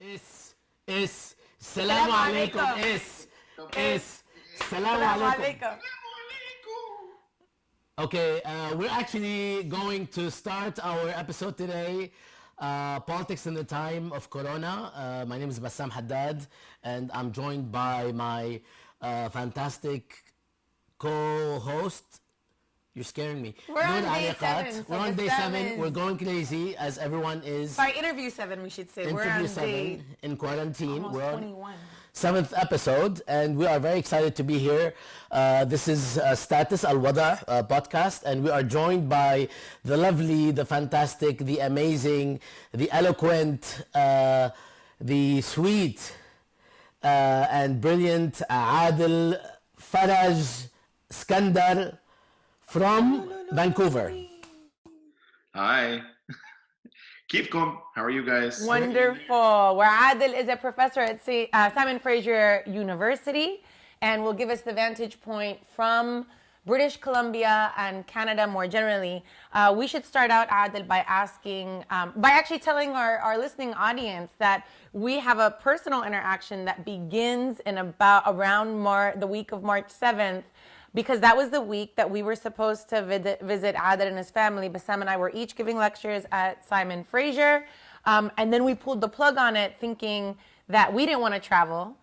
Is Salam alaikum. Is Salam alaikum. Okay, we're actually going to start our episode today. Politics in the time of Corona. My name is Bassam Haddad, and I'm joined by my fantastic co-host. You're scaring me. We're on day 7. We're on day 7. We're going crazy as everyone is. Sorry, interview 7, we should say. We're on 7 day in quarantine. almost We're on 21. 7th episode, and we are very excited to be here. This is Status Al-Wada podcast, and we are joined by the lovely, the fantastic, the amazing, the eloquent, the sweet, and brilliant Adil Faraj Skandar from Vancouver. Hi. Keep going. How are you guys? Wonderful. Where Adil is a professor at Simon Fraser University and will give us the vantage point from British Columbia and Canada more generally. We should start out, Adil, by asking, by actually telling our listening audience that we have a personal interaction that begins in around the week of March 7th, because that was the week that we were supposed to visit Adil and his family. Bassam and I were each giving lectures at Simon Fraser. And then we pulled the plug on it thinking that we didn't want to travel,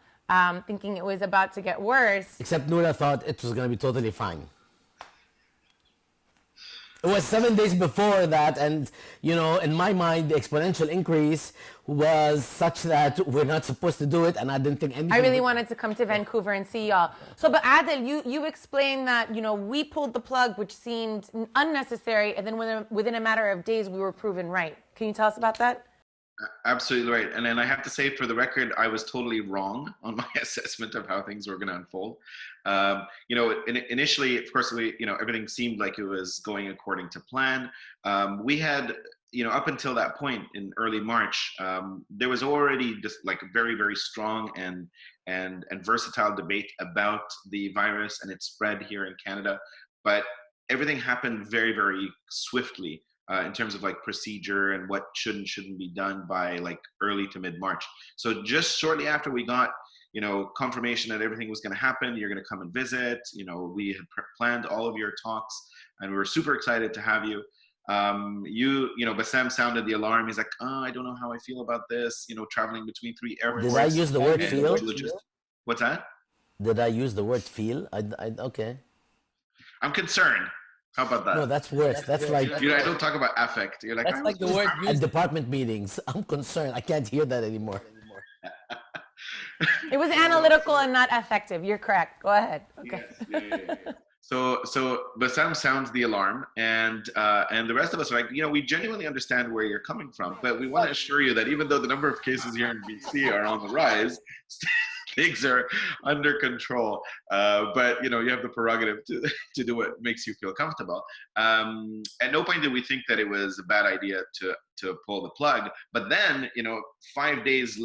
thinking it was about to get worse. Except Noura thought it was going to be totally fine. It was 7 days before that, and in my mind, the exponential increase was such that we're not supposed to do it, and I didn't think anything. I really wanted to come to Vancouver and see y'all. So, but Adil, you explained that we pulled the plug, which seemed unnecessary, and then within a matter of days, we were proven right. Can you tell us about that? Absolutely right. And then I have to say, for the record, I was totally wrong on my assessment of how things were going to unfold. Initially, of course, everything seemed like it was going according to plan. We had, up until that point in early March, there was already just like a very, very strong and versatile debate about the virus and its spread here in Canada. But everything happened very, very swiftly. In terms of like procedure and what shouldn't be done by like early to mid-March. So just shortly after we got, confirmation that everything was going to happen, you're going to come and visit, we had planned all of your talks and we were super excited to have you. Bassam sounded the alarm. He's like, I don't know how I feel about this, traveling between 3 airports. Did I use the word feel? What's that? Did I use the word feel? Okay. I'm concerned. How about that? No, that's worse. That's like... I don't talk about affect. You're like, that's like the word at department meetings. I'm concerned. I can't hear that anymore. It was analytical and not affective. You're correct. Go ahead. Okay. Yes, yeah. So Bassam sounds the alarm, and the rest of us are like, we genuinely understand where you're coming from, but we want to assure you that even though the number of cases here in BC are on the rise, things are under control. But you have the prerogative to do what makes you feel comfortable. At no point did we think that it was a bad idea to pull the plug. But then, 5 days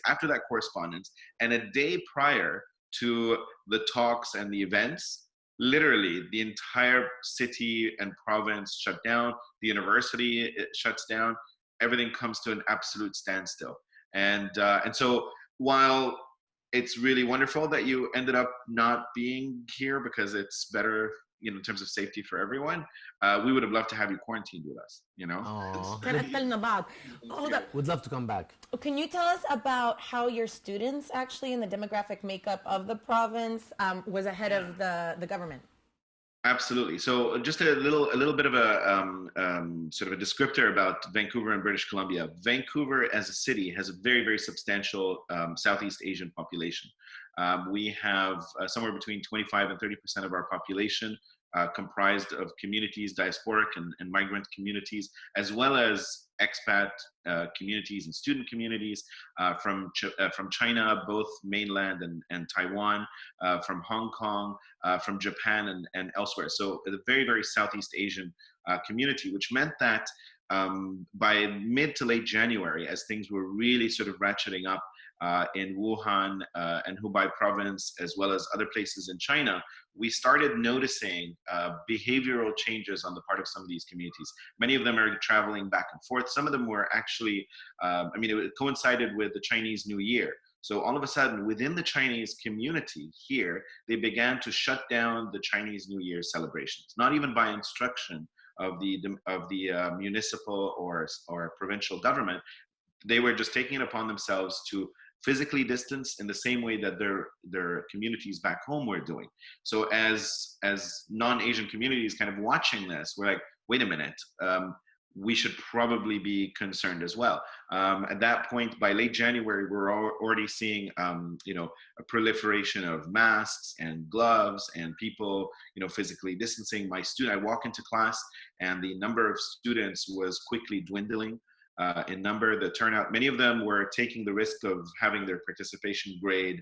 after that correspondence, and a day prior to the talks and the events, literally the entire city and province shut down. The university shuts down. Everything comes to an absolute standstill. And so while it's really wonderful that you ended up not being here because it's better, in terms of safety for everyone, we would have loved to have you quarantined with us, Hold up. Would love to come back. Can you tell us about how your students actually and the demographic makeup of the province was ahead of the government? Absolutely. So just a little bit of a sort of a descriptor about Vancouver and British Columbia. Vancouver as a city has a very, very substantial Southeast Asian population. We have somewhere between 25 and 30% of our population comprised of communities, diasporic and migrant communities, as well as expat communities and student communities from China, both mainland and Taiwan, from Hong Kong, from Japan and elsewhere. So a very, very Southeast Asian community, which meant that by mid to late January, as things were really sort of ratcheting up, in Wuhan and Hubei province, as well as other places in China, we started noticing behavioral changes on the part of some of these communities. Many of them are traveling back and forth. Some of them were actually, it coincided with the Chinese New Year. So all of a sudden, within the Chinese community here, they began to shut down the Chinese New Year celebrations, not even by instruction of the municipal or provincial government. They were just taking it upon themselves to physically distance in the same way that their communities back home were doing. So as non-Asian communities kind of watching this, we're like, wait a minute, we should probably be concerned as well. At that point, by late January, we're already seeing, a proliferation of masks and gloves and people, physically distancing. I walk into class and the number of students was quickly dwindling in number. The turnout, many of them were taking the risk of having their participation grade,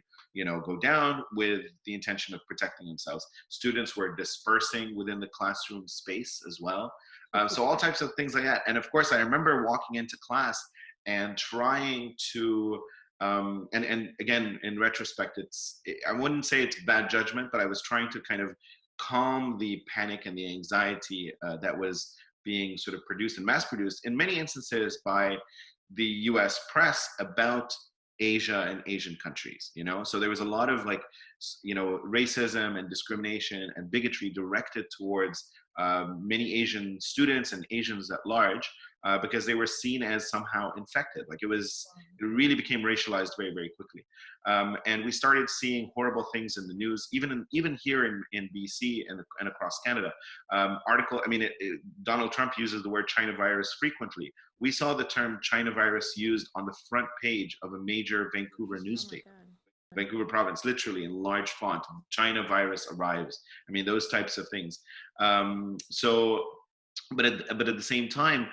go down with the intention of protecting themselves. Students were dispersing within the classroom space as well. So all types of things like that. And of course, I remember walking into class and trying to, and again, in retrospect, I wouldn't say it's bad judgment, but I was trying to kind of calm the panic and the anxiety that was being sort of produced and mass produced in many instances by the US press about Asia and Asian countries, So there was a lot of racism and discrimination and bigotry directed towards many Asian students and Asians at large because they were seen as somehow infected. It really became racialized very, very quickly. And we started seeing horrible things in the news, even here in BC and across Canada. Donald Trump uses the word China virus frequently. We saw the term China virus used on the front page of a major Vancouver newspaper. Vancouver province, literally in large font, China virus arrives. Those types of things. But at the same time,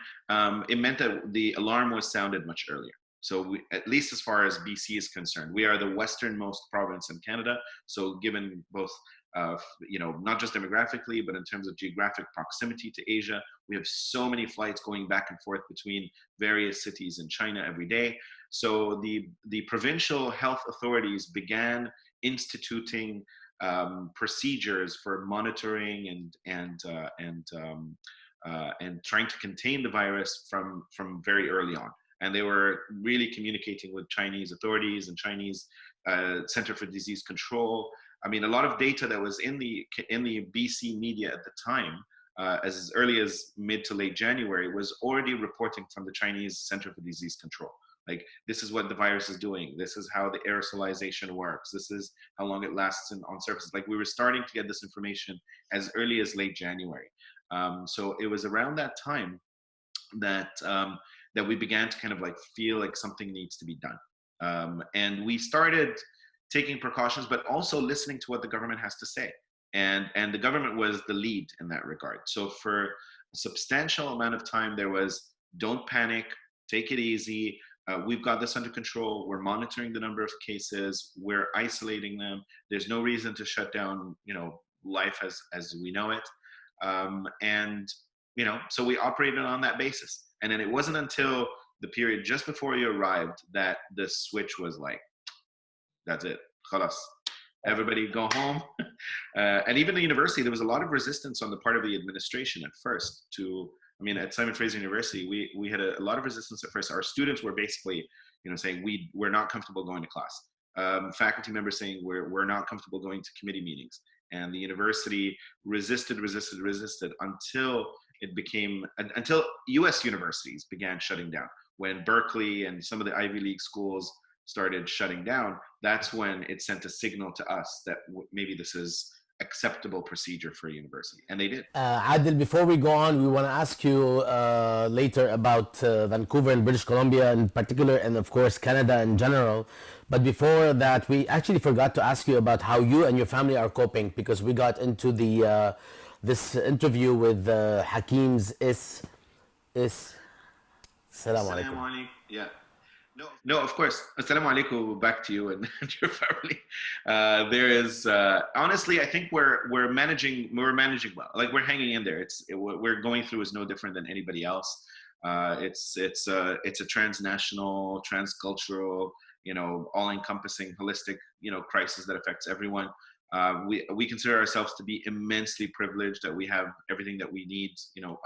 it meant that the alarm was sounded much earlier. So at least as far as BC is concerned, we are the westernmost province in Canada. So given both, not just demographically, but in terms of geographic proximity to Asia, we have so many flights going back and forth between various cities in China every day. So the provincial health authorities began instituting procedures for monitoring and trying to contain the virus from very early on. And they were really communicating with Chinese authorities and Chinese Center for Disease Control. A lot of data that was in the BC media at the time, as early as mid to late January, was already reporting from the Chinese Center for Disease Control. This is what the virus is doing. This is how the aerosolization works. This is how long it lasts on surfaces. We were starting to get this information as early as late January. So it was around that time that we began to kind of feel like something needs to be done. And we started taking precautions, but also listening to what the government has to say. And the government was the lead in that regard. So for a substantial amount of time, there was, don't panic, take it easy. We've got this under control. We're monitoring the number of cases. We're isolating them. There's no reason to shut down, life as we know it. So we operated on that basis. And then it wasn't until the period just before you arrived that the switch was that's it. Khalas. Everybody go home. And even the university, there was a lot of resistance on the part of the administration at first at Simon Fraser University, we had a lot of resistance at first. Our students were basically, saying we're not comfortable going to class. Faculty members saying we're not comfortable going to committee meetings. And the university resisted until US universities began shutting down. When Berkeley and some of the Ivy League schools started shutting down, that's when it sent a signal to us that maybe this is acceptable procedure for a university, and they did. Adil, before we go on, we want to ask you later about Vancouver and British Columbia in particular, and of course Canada in general. But before that, we actually forgot to ask you about how you and your family are coping, because we got into the this interview with Hakim's Assalamu alaikum. Yeah. No, of course. Assalamu alaikum, back to you and your family. There is, honestly, I think we're managing well. We're hanging in there. We're going through is no different than anybody else. It's a transnational, transcultural, all-encompassing, holistic, crisis that affects everyone. We consider ourselves to be immensely privileged that we have everything that we need,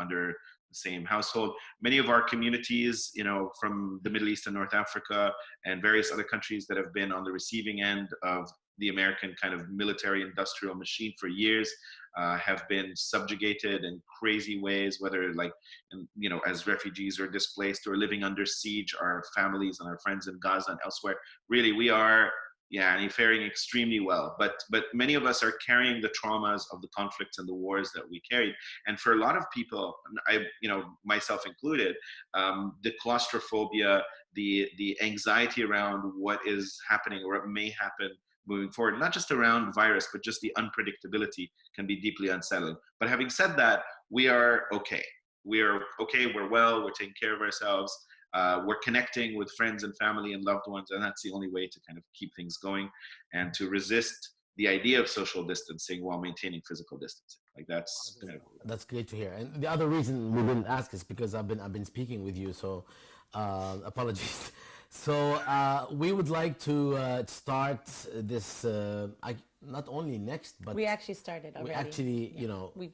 under the same household. Many of our communities, from the Middle East and North Africa and various other countries that have been on the receiving end of the American kind of military industrial machine for years, have been subjugated in crazy ways, whether as refugees or displaced or living under siege, our families and our friends in Gaza and elsewhere. Really, we are faring extremely well. But many of us are carrying the traumas of the conflicts and the wars that we carried. And for a lot of people, myself included, the claustrophobia, the anxiety around what is happening or what may happen moving forward, not just around virus, but just the unpredictability can be deeply unsettling. But having said that, we are okay. We're well, we're taking care of ourselves. We're connecting with friends and family and loved ones, and that's the only way to kind of keep things going and to resist the idea of social distancing while maintaining physical distancing. That's great to hear. And the other reason we didn't ask is because I've been speaking with you, so apologies. So we would like to start this. Not only next, but we actually started already. We actually,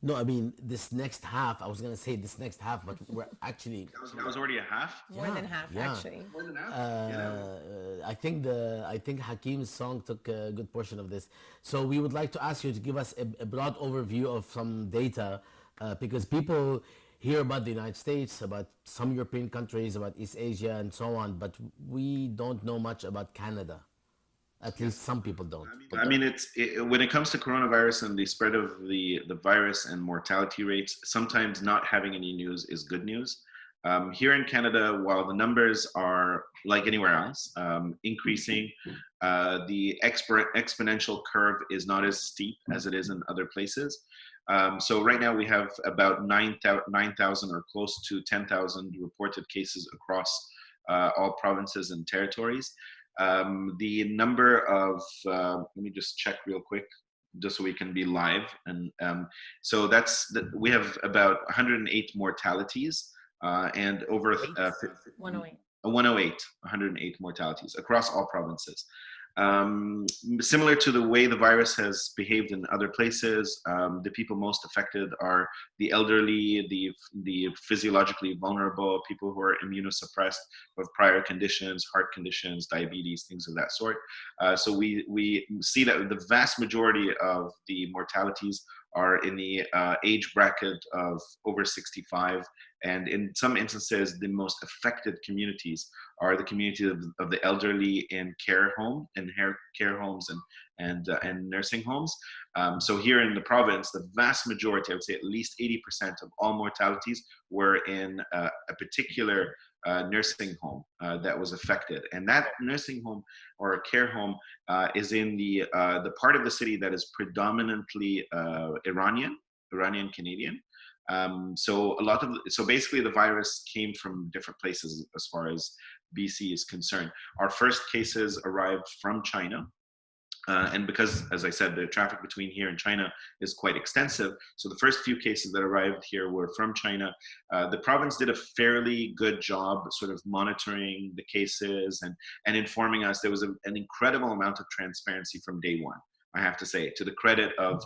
No, I mean this next half. I was gonna say this next half, but we're actually. That was already a half. More than half, actually. More than half. I think Hakim's song took a good portion of this. So we would like to ask you to give us a broad overview of some data, because people hear about the United States, about some European countries, about East Asia, and so on, but we don't know much about Canada. At least some people don't. When it comes to coronavirus and the spread of the virus and mortality rates, sometimes not having any news is good news. Here in Canada, while the numbers are like anywhere else, increasing, the exponential curve is not as steep as it is in other places. So right now we have about 9,000 or close to 10,000 reported cases across all provinces and territories. The number of, let me just check real quick, just so we can be live. And so we have about 108 mortalities and over 108 mortalities across all provinces. Similar to the way the virus has behaved in other places, the people most affected are the elderly, the physiologically vulnerable, people who are immunosuppressed, who have prior conditions, heart conditions, diabetes, things of that sort. So we see that the vast majority of the mortalities are in the age bracket of over 65. And in some instances, the most affected communities are the community of the elderly in care homes and nursing homes. So here in the province, the vast majority, I would say at least 80% of all mortalities were in a particular nursing home that was affected. And that nursing home or a care home is in the part of the city that is predominantly Iranian Canadian. So basically the virus came from different places as far as BC is concerned. Our first cases arrived from China. And because, as I said, the traffic between here and China is quite extensive, so the first few cases that arrived here were from China. The province did a fairly good job sort of monitoring the cases and informing us. There was an incredible amount of transparency from day one, I have to say, to the credit of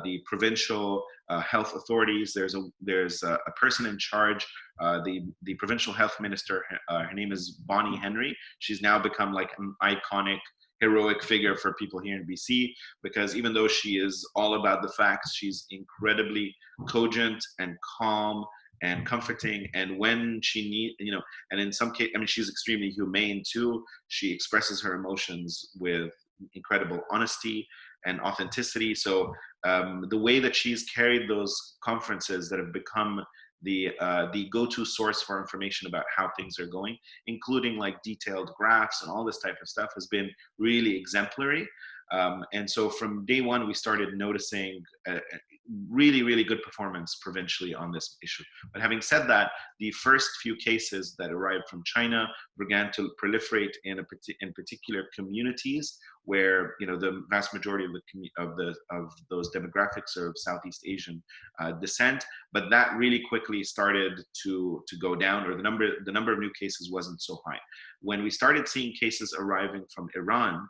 the provincial health authorities. There's a person in charge, the provincial health minister. Her name is Bonnie Henry. She's now become like an iconic, heroic figure for people here in BC, because even though she is all about the facts, she's incredibly cogent and calm and comforting. And when she needs, and in some case, she's extremely humane too. She expresses her emotions with incredible honesty and authenticity. So the way that she's carried those conferences that have become the go-to source for information about how things are going, including like detailed graphs and all this type of stuff, has been really exemplary. And so from day one, we started noticing really, really good performance provincially on this issue. But having said that, the first few cases that arrived from China began to proliferate in particular communities where the vast majority of those demographics are of Southeast Asian descent. But that really quickly started to go down, or the number of new cases wasn't so high. When we started seeing cases arriving from Iran,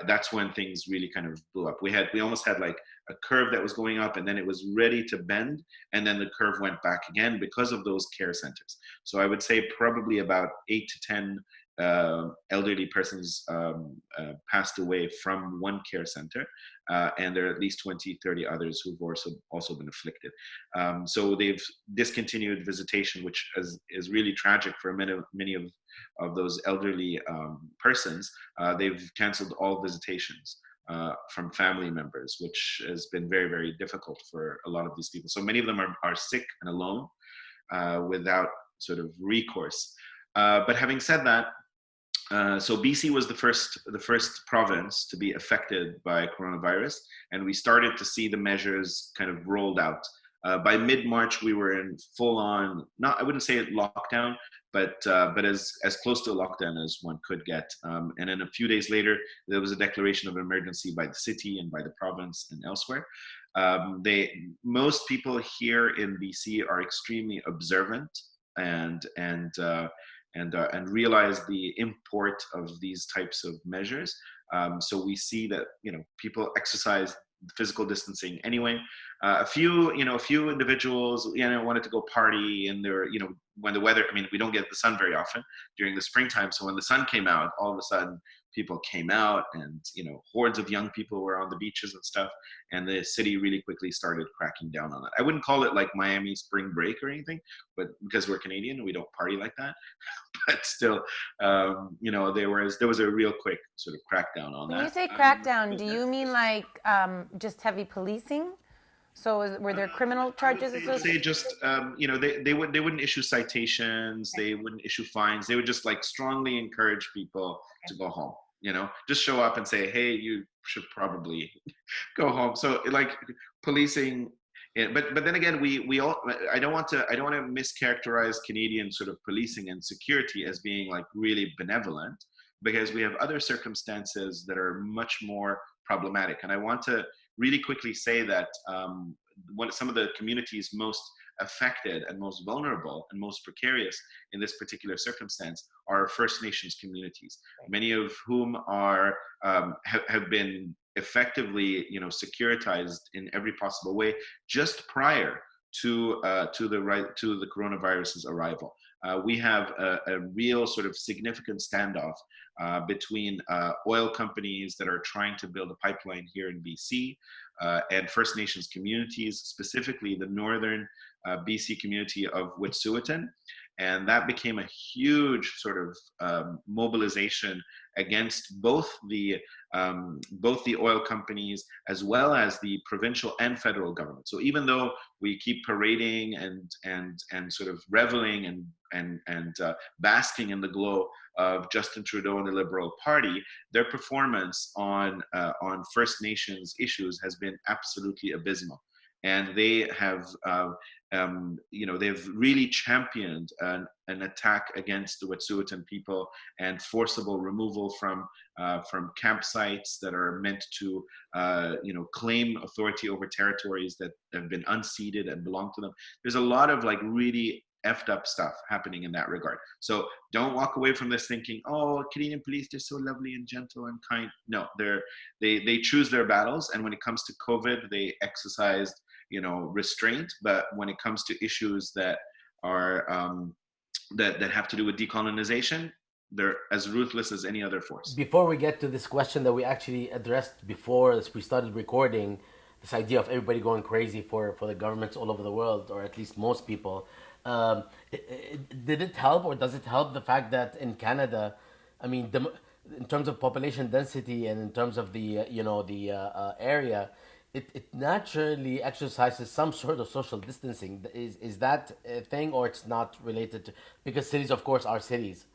that's when things really kind of blew up. We almost had like a curve that was going up, and then it was ready to bend, and then the curve went back again because of those care centers. So I would say probably about 8 to 10 elderly persons passed away from one care center, and there are at least 20, 30 others who've also been afflicted. So they've discontinued visitation, which is really tragic for many of those elderly persons. They've canceled all visitations from family members, which has been very, very difficult for a lot of these people. So many of them are sick and alone without sort of recourse. But having said that, so BC was the first province to be affected by coronavirus, and we started to see the measures kind of rolled out. By mid-March, we were in full-on, I wouldn't say lockdown, but as close to a lockdown as one could get. And then a few days later, there was a declaration of emergency by the city and by the province and elsewhere. Most people here in BC are extremely observant and realize the import of these types of measures. So we see that people exercise physical distancing anyway. A few individuals wanted to go party, and they're when the weather. I mean, we don't get the sun very often during the springtime. So when the sun came out, all of a sudden people came out, and hordes of young people were on the beaches and stuff. And the city really quickly started cracking down on that. I wouldn't call it like Miami spring break or anything, but because we're Canadian, we don't party like that. But still, there was a real quick sort of crackdown on that. When you say crackdown, do you mean like just heavy policing? So were there criminal charges associated? They just, they wouldn't issue citations. They wouldn't issue fines. They would just like strongly encourage people to go home. Just show up and say, hey, you should probably go home. So like policing. But then again, we all. I don't want to mischaracterize Canadian sort of policing and security as being like really benevolent, because we have other circumstances that are much more problematic. And I want to really quickly say that some of the communities most affected and most vulnerable and most precarious in this particular circumstance are First Nations communities, many of whom are have been effectively securitized in every possible way just prior to the coronavirus's arrival. We have a real sort of significant standoff between oil companies that are trying to build a pipeline here in BC and First Nations communities, specifically the northern BC community of Wet'suwet'en. And that became a huge sort of mobilization against both the oil companies as well as the provincial and federal government. So even though we keep parading and sort of reveling and basking in the glow of Justin Trudeau and the Liberal Party, their performance on First Nations issues has been absolutely abysmal. And they have, they've really championed an attack against the Wet'suwet'en people and forcible removal from campsites that are meant to, claim authority over territories that have been unceded and belong to them. There's a lot of like really effed up stuff happening in that regard. So don't walk away from this thinking, oh, Canadian police, they're so lovely and gentle and kind. No, they choose their battles. And when it comes to COVID, they exercised restraint, but when it comes to issues that are that have to do with decolonization, they're as ruthless as any other force. Before we get to this question that we actually addressed before as we started recording, this idea of everybody going crazy for the governments all over the world, or at least most people, did it help, or does it help the fact that in Canada, I mean, in terms of population density and in terms of the area, it naturally exercises some sort of social distancing. Is that a thing, or it's not related to, because cities, of course, are cities?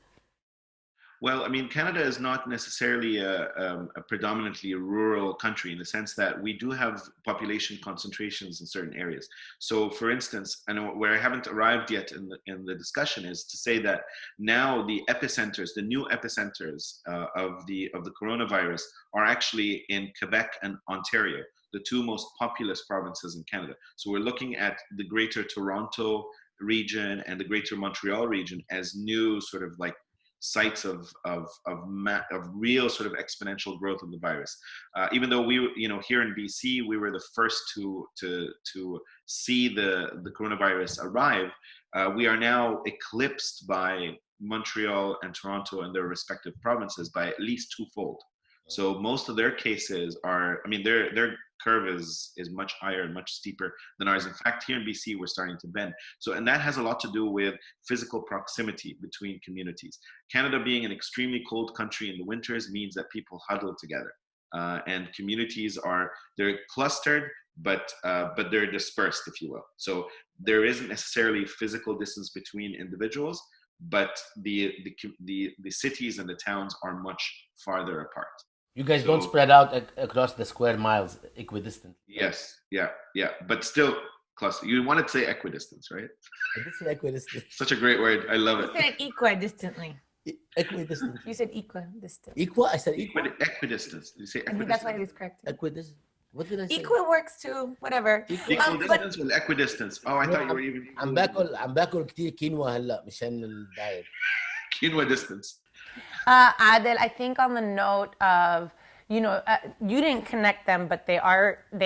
Well, I mean, Canada is not necessarily a predominantly rural country in the sense that we do have population concentrations in certain areas. So, for instance, I know where I haven't arrived yet in the discussion is to say that now the epicenters, the new epicenters of the coronavirus, are actually in Quebec and Ontario, the two most populous provinces in Canada. So, we're looking at the Greater Toronto region and the Greater Montreal region as new sort of like sites of real sort of exponential growth of the virus. Even though we, here in BC, we were the first to see the coronavirus arrive, we are now eclipsed by Montreal and Toronto and their respective provinces by at least twofold. So most of their cases are, I mean, their curve is much higher and much steeper than ours. In fact, here in BC, we're starting to bend. So, and that has a lot to do with physical proximity between communities. Canada being an extremely cold country in the winters means that people huddle together. And communities they're clustered, but they're dispersed, if you will. So there isn't necessarily physical distance between individuals, but the cities and the towns are much farther apart. You guys don't spread out across the square miles equidistant. Yes, yeah, but still cluster. You wanted to say equidistance, right? I did say equidistant. Such a great word. I love it. You said equidistantly. Equidistant. You said equidistant. I said equal. Equidistance. You say I think that's why he was correct. Equidistant. What did I say? Equal works too. Whatever. Equal distance with equidistance. Oh, I thought you were even. عم باكل كتير كينوا هلا مشان الدايت. Quinoa distance. Adel, I think on the note of, you didn't connect them, but they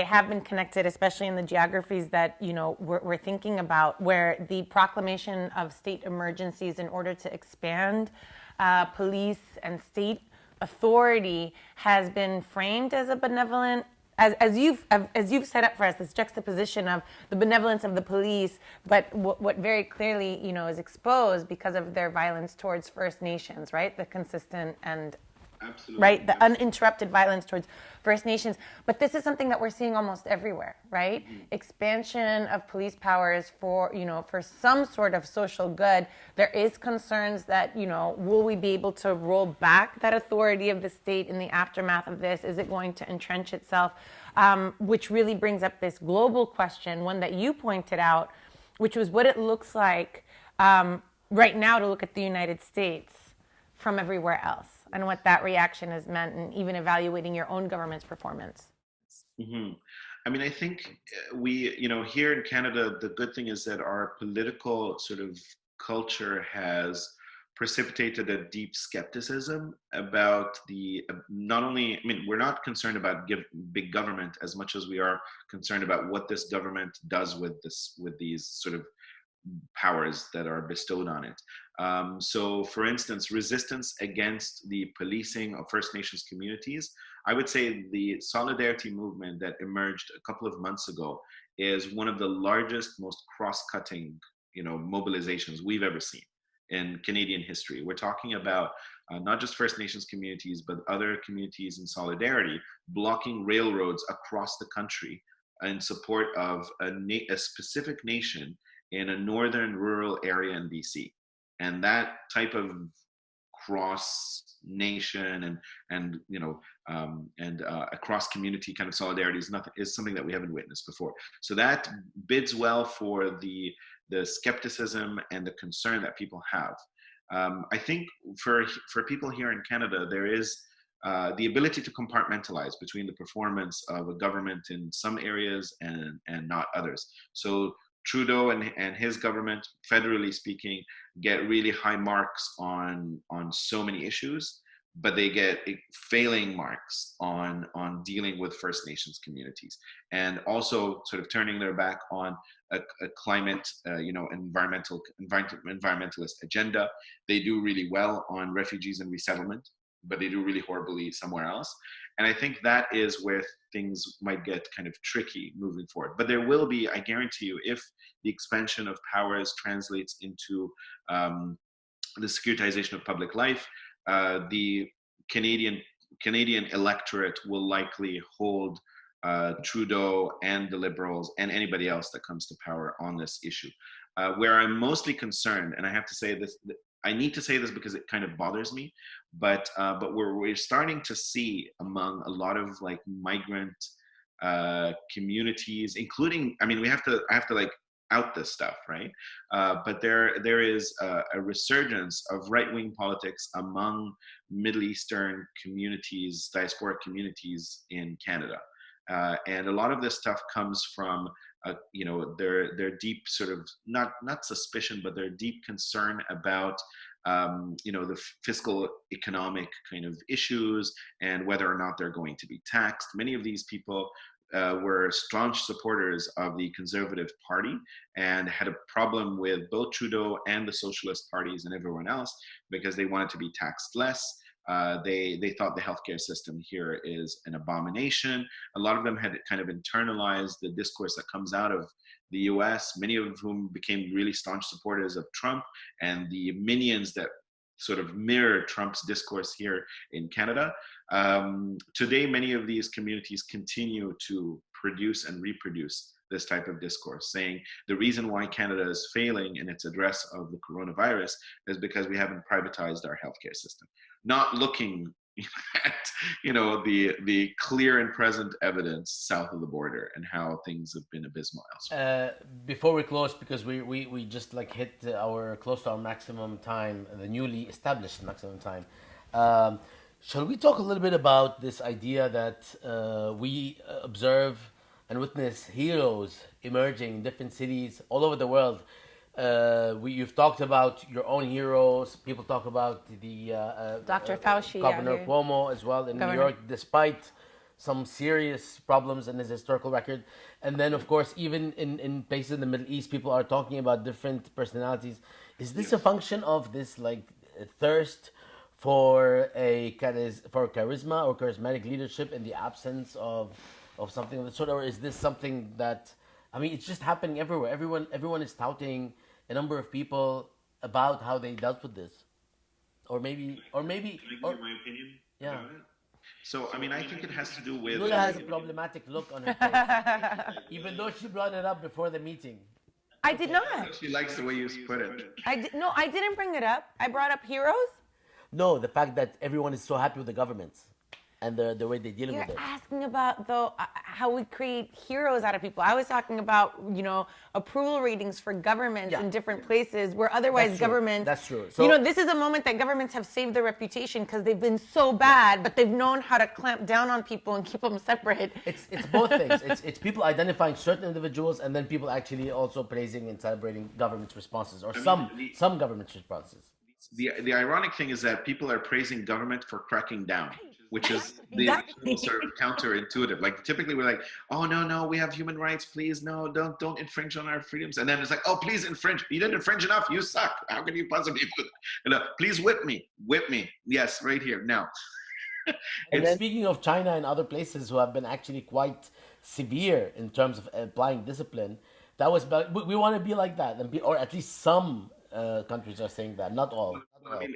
have been connected, especially in the geographies that, we're thinking about, where the proclamation of state emergencies in order to expand police and state authority has been framed as a benevolent, as you've set up for us, this juxtaposition of the benevolence of the police, but what very clearly is exposed because of their violence towards First Nations, right? The consistent and Absolutely. Right, the uninterrupted violence towards First Nations. But this is something that we're seeing almost everywhere, right? Mm-hmm. Expansion of police powers for some sort of social good. There is concerns that, will we be able to roll back that authority of the state in the aftermath of this? Is it going to entrench itself? Which really brings up this global question, one that you pointed out, which was what it looks like right now to look at the United States from everywhere else, and what that reaction has meant, and even evaluating your own government's performance. Mm-hmm. I mean, I think we, here in Canada, the good thing is that our political sort of culture has precipitated a deep skepticism about not only, I mean, we're not concerned about big government as much as we are concerned about what this government does with these sort of powers that are bestowed on it. So, for instance, resistance against the policing of First Nations communities, I would say the solidarity movement that emerged a couple of months ago is one of the largest, most cross-cutting, mobilizations we've ever seen in Canadian history. We're talking about not just First Nations communities, but other communities in solidarity, blocking railroads across the country in support of a specific nation in a northern rural area in BC. And that type of cross nation and across community kind of solidarity is something that we haven't witnessed before. So that bids well for the skepticism and the concern that people have. I think for people here in Canada, there is the ability to compartmentalize between the performance of a government in some areas and not others. So Trudeau and his government, federally speaking, get really high marks on so many issues, but they get failing marks on dealing with First Nations communities, and also sort of turning their back on a climate, environmentalist agenda. They do really well on refugees and resettlement, but they do really horribly somewhere else. And I think that is where things might get kind of tricky moving forward. But there will be, I guarantee you, if the expansion of powers translates into the securitization of public life, the Canadian electorate will likely hold Trudeau and the Liberals and anybody else that comes to power on this issue. Where I'm mostly concerned, and I have to say this, I need to say this because it kind of bothers me, but we're starting to see among a lot of like migrant communities, including, I mean, I have to like out this stuff, right? But there is a resurgence of right-wing politics among Middle Eastern communities, diasporic communities in Canada. And a lot of this stuff comes from, their deep sort of not suspicion, but their deep concern about, the fiscal economic kind of issues and whether or not they're going to be taxed. Many of these people were staunch supporters of the Conservative Party and had a problem with both Trudeau and the socialist parties and everyone else because they wanted to be taxed less. They thought the healthcare system here is an abomination. A lot of them had kind of internalized the discourse that comes out of the US, many of whom became really staunch supporters of Trump and the minions that sort of mirror Trump's discourse here in Canada. Today, many of these communities continue to produce and reproduce this type of discourse, saying the reason why Canada is failing in its address of the coronavirus is because we haven't privatized our healthcare system. Not looking at, the clear and present evidence south of the border and how things have been abysmal elsewhere. Before we close, because we just like hit our close to our maximum time, the newly established maximum time. Shall we talk a little bit about this idea that we observe and witness heroes emerging in different cities all over the world? You've talked about your own heroes. People talk about the Dr. Fauci, Governor Cuomo as well in New York, despite some serious problems in his historical record. And then, of course, even in places in the Middle East, people are talking about different personalities. Is this a function of this like thirst for charisma or charismatic leadership in the absence of something of the sort, or is this something that, I mean, it's just happening everywhere. Everyone is touting a number of people about how they dealt with this, or maybe. Can I give you my opinion? Yeah. About it? So, I mean, I think it has to do with. Lula has a problematic look on her face, even though she brought it up before the meeting. I did not. She likes the way you put it. I didn't bring it up. I brought up heroes. No, the fact that everyone is so happy with the governments and the way they're dealing You're with it. asking about, though, how we create heroes out of people. I was talking about, approval ratings for governments in different places where otherwise governments... That's true. So, this is a moment that governments have saved their reputation because they've been so bad, but they've known how to clamp down on people and keep them separate. It's both things. It's people identifying certain individuals and then people actually also praising and celebrating government's responses, or some government's responses. The ironic thing is that people are praising government for cracking down, which is the sort of counterintuitive. Like typically we're like, oh no, we have human rights, please no, don't infringe on our freedoms. And then it's like, oh please infringe. You didn't infringe enough, you suck. How can you possibly do that? Please whip me. Yes, right here now. And then, speaking of China and other places who have been actually quite severe in terms of applying discipline, that was we want to be like that, or at least some countries are saying that, not all. I mean,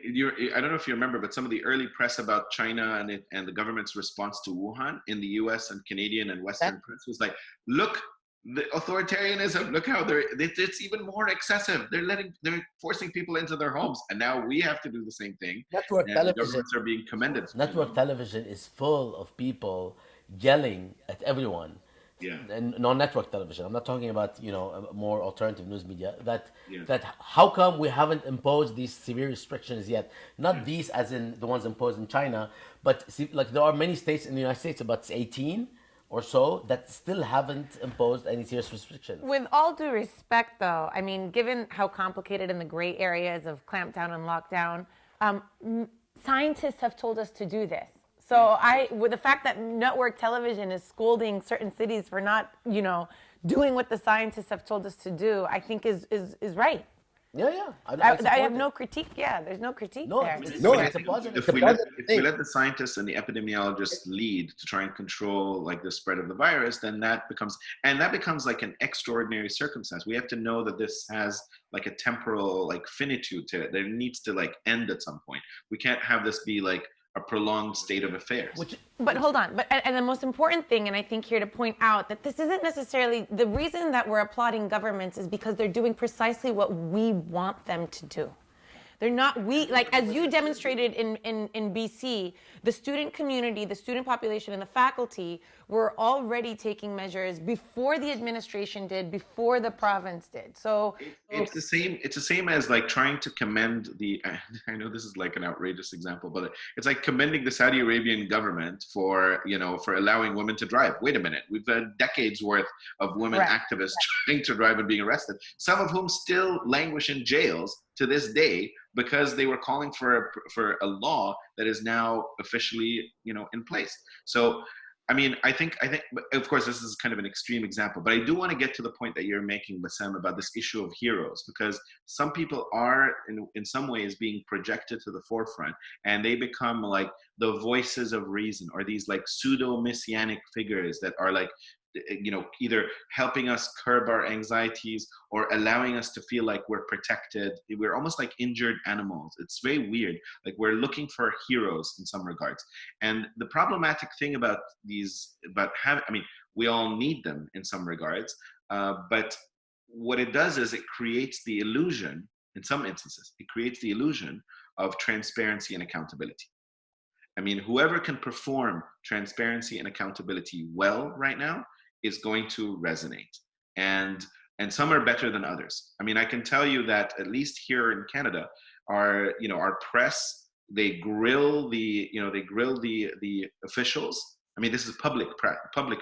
I don't know if you remember, but some of the early press about China and the government's response to Wuhan in the U.S. and Canadian and Western press was like, look, the authoritarianism, look how it's even more excessive. They're forcing people into their homes, and now we have to do the same thing. Network television. Governments are being commended. Network television is full of people yelling at everyone. Yeah. And non-network television. I'm not talking about more alternative news media. That how come we haven't imposed these severe restrictions yet? Not these as in the ones imposed in China, but there are many states in the United States, about 18 or so, that still haven't imposed any serious restrictions. With all due respect, though, I mean, given how complicated and the gray areas of clampdown and lockdown, scientists have told us to do this. So with the fact that network television is scolding certain cities for not, doing what the scientists have told us to do, I think is right. Yeah. I have no critique. Yeah, there's no critique there. It's a positive. If we let the scientists and the epidemiologists lead to try and control like the spread of the virus, then that becomes like an extraordinary circumstance. We have to know that this has like a temporal like finitude to it. That it needs to like end at some point. We can't have this be like a prolonged state of affairs. But hold on. And the most important thing, and I think here to point out that this isn't necessarily the reason that we're applauding governments is because they're doing precisely what we want them to do. They're not weak. Like, as you demonstrated in BC, the student community, the student population, and the faculty were already taking measures before the administration did, before the province did. So it's the same. It's the same as like trying to commend the. I know this is like an outrageous example, but it's like commending the Saudi Arabian government for for allowing women to drive. Wait a minute, we've had decades worth of women activists trying to drive and being arrested. Some of whom still languish in jails to this day because they were calling for a law that is now officially in place. So I mean, I think, of course, this is kind of an extreme example, but I do want to get to the point that you're making, Bassem, about this issue of heroes, because some people are, in some ways, being projected to the forefront, and they become like the voices of reason, or these like pseudo-messianic figures that are like, either helping us curb our anxieties or allowing us to feel like we're protected. We're almost like injured animals. It's very weird. Like, we're looking for heroes in some regards. And the problematic thing about we all need them in some regards, but what it does is it creates the illusion, in some instances, it creates the illusion of transparency and accountability. I mean, whoever can perform transparency and accountability well right now is going to resonate. And some are better than others. I mean, I can tell you that at least here in Canada, our press, they grill the officials. I mean, this is public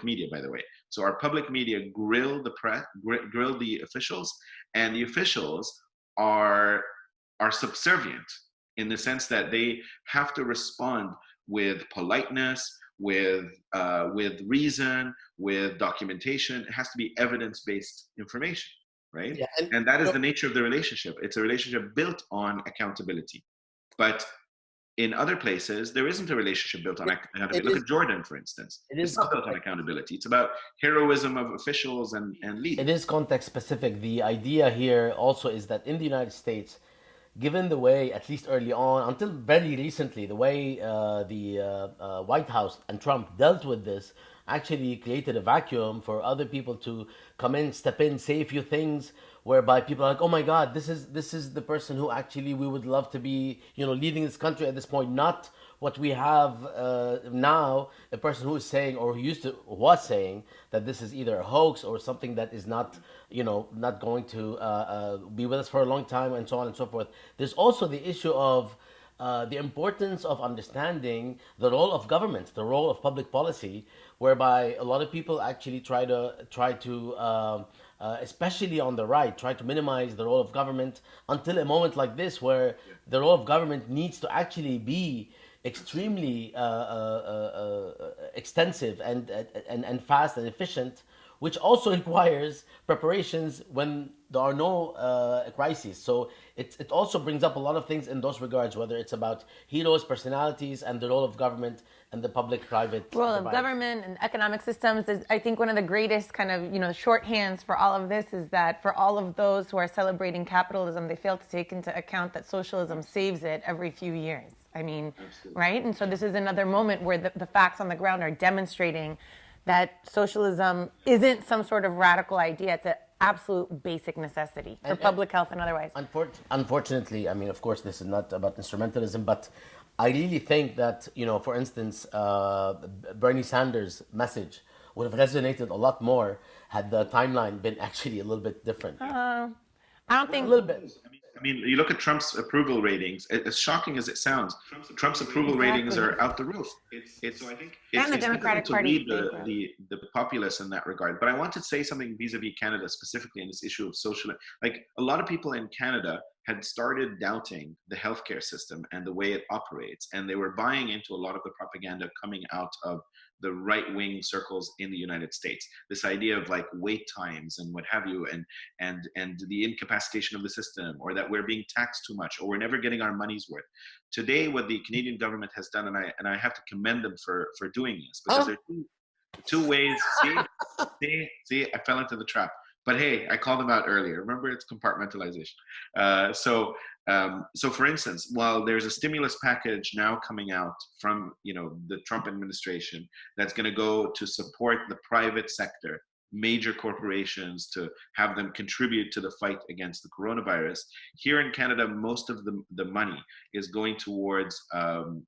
media, by the way. So our public media grill the press, grill the officials, and the officials are subservient in the sense that they have to respond with politeness, with reason, with documentation. It has to be evidence-based information, right? Yeah, and that is the nature of the relationship. It's a relationship built on accountability. But in other places, there isn't a relationship built on accountability. Look at Jordan, for instance. It's not built on accountability. It's about heroism of officials and leaders. It is context specific. The idea here also is that in the United States, given the way, at least early on, until very recently, the way the White House and Trump dealt with this actually created a vacuum for other people to come in, step in, say a few things, whereby people are like, oh my God, this is the person who actually we would love to be, leading this country at this point, not what we have now, a person who is saying, or who was saying, that this is either a hoax or something that is not, not going to be with us for a long time, and so on and so forth. There's also the issue of the importance of understanding the role of government, the role of public policy, whereby a lot of people actually try to especially on the right, try to minimize the role of government until a moment like this, where the role of government needs to actually be extremely extensive and fast and efficient, which also requires preparations when there are no crises. So it also brings up a lot of things in those regards, whether it's about heroes, personalities, and the role of government and the public-private role divide. of government and economic systems. Is, I think, one of the greatest kind of shorthands for all of this is that for all of those who are celebrating capitalism, they fail to take into account that socialism saves it every few years. I mean, absolutely. Right? And so this is another moment where the facts on the ground are demonstrating that socialism isn't some sort of radical idea. It's an absolute basic necessity for public health and otherwise. Unfortunately, I mean, of course, this is not about instrumentalism, but I really think that, for instance, Bernie Sanders' message would have resonated a lot more had the timeline been actually a little bit different. I don't think... A little bit. I mean, you look at Trump's approval ratings. As shocking as it sounds, Trump's approval ratings are out the roof. So I think it's the Democratic Party to lead the populace in that regard. But I want to say something vis-a-vis Canada specifically in this issue of social. Like, a lot of people in Canada had started doubting the healthcare system and the way it operates, and they were buying into a lot of the propaganda coming out of the right-wing circles in the United States. This idea of like wait times and what have you, and the incapacitation of the system, or that we're being taxed too much, or we're never getting our money's worth. Today, what the Canadian government has done, and I have to commend them for doing this, because there are two ways. See, I fell into the trap. But hey, I called them out earlier. Remember, it's compartmentalization. So for instance, while there's a stimulus package now coming out from the Trump administration that's going to go to support the private sector major corporations to have them contribute to the fight against the coronavirus. Here in Canada, most of the money is going towards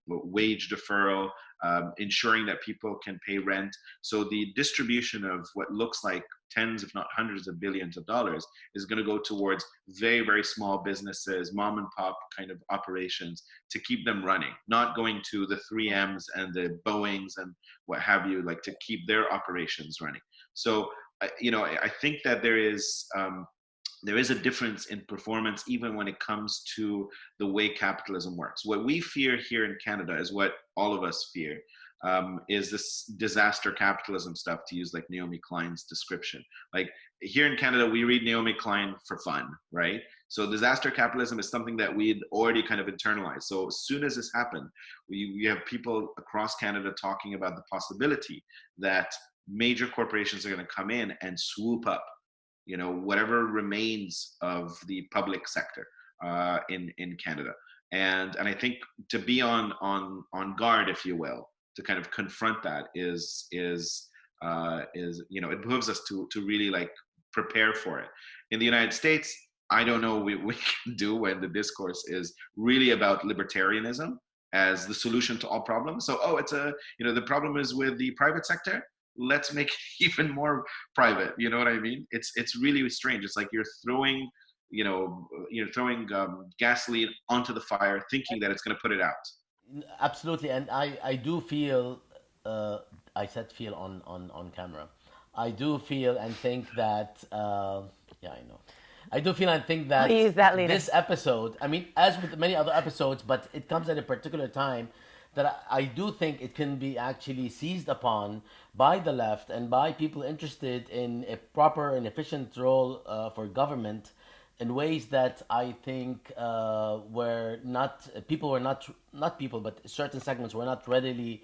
wage deferral, ensuring that people can pay rent. So the distribution of what looks like tens, if not hundreds of billions of dollars is going to go towards very, very small businesses, mom and pop kind of operations to keep them running, not going to the 3Ms and the Boeings and what have you, like to keep their operations running. So, I think that there is a difference in performance even when it comes to the way capitalism works. What we fear here in Canada is what all of us fear, is this disaster capitalism stuff, to use like Naomi Klein's description. Like here in Canada, we read Naomi Klein for fun, right? So disaster capitalism is something that we'd already kind of internalized. So as soon as this happened, we have people across Canada talking about the possibility that major corporations are going to come in and swoop up, whatever remains of the public sector in Canada. And I think to be on guard, if you will, to kind of confront that is it behooves us to really like prepare for it. In the United States, I don't know what we can do when the discourse is really about libertarianism as the solution to all problems. So, the problem is with the private sector. Let's make it even more private. You know what I mean? It's really strange. It's like you're throwing gasoline onto the fire, thinking that it's going to put it out. Absolutely, and I do feel, I said feel on camera. I do feel and think that, yeah, I know. I do feel and think that I'll use that later. This episode, I mean, as with many other episodes, but it comes at a particular time that I do think it can be actually seized upon by the left and by people interested in a proper and efficient role for government in ways that I think but certain segments were not readily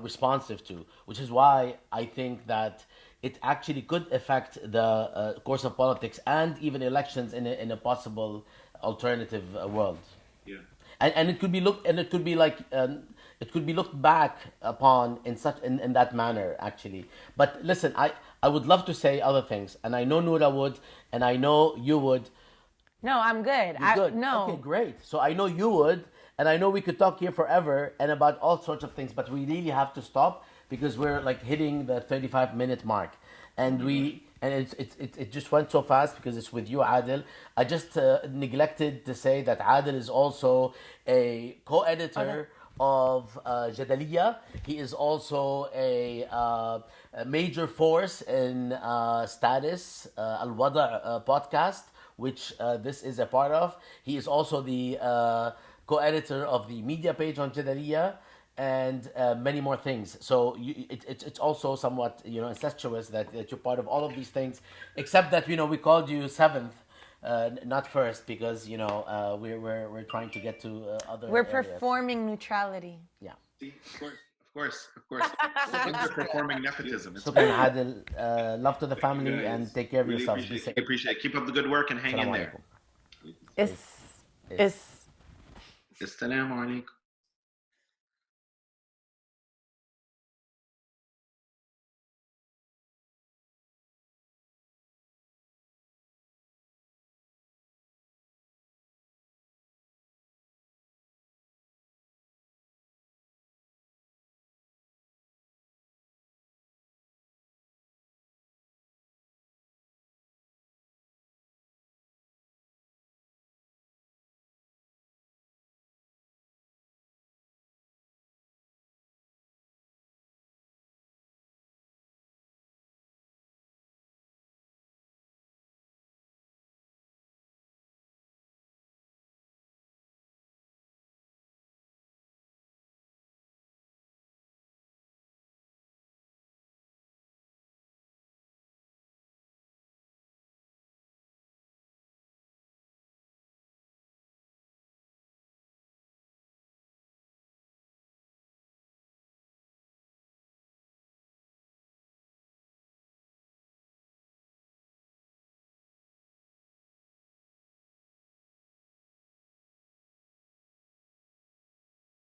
responsive to, which is why I think that it actually could affect the course of politics and even elections in a possible alternative world. Yeah. And it could be looked back upon in that manner actually. But listen, I would love to say other things, and I know Noura would, and I know you would. No, I'm good. Good. No. Okay, great. So I know you would, and I know we could talk here forever and about all sorts of things, but we really have to stop because we're like hitting the 35-minute mark, and it just went so fast because it's with you, Adil. I just neglected to say that Adil is also a co-editor of Jadaliya. He is also a major force in Status Al-Wada podcast, which this is a part of. He is also the co-editor of the media page on Jadaliya and many more things. So it's also somewhat incestuous that you're part of all of these things, except that we called you seventh, not first, because we're trying to get to other. We're areas. performing neutrality. Yeah. See, of course. Underperforming nepotism. So Adil, love to the family and take care of yourselves. Appreciate it. Keep up the good work and hang in there. Assalamu alaikum.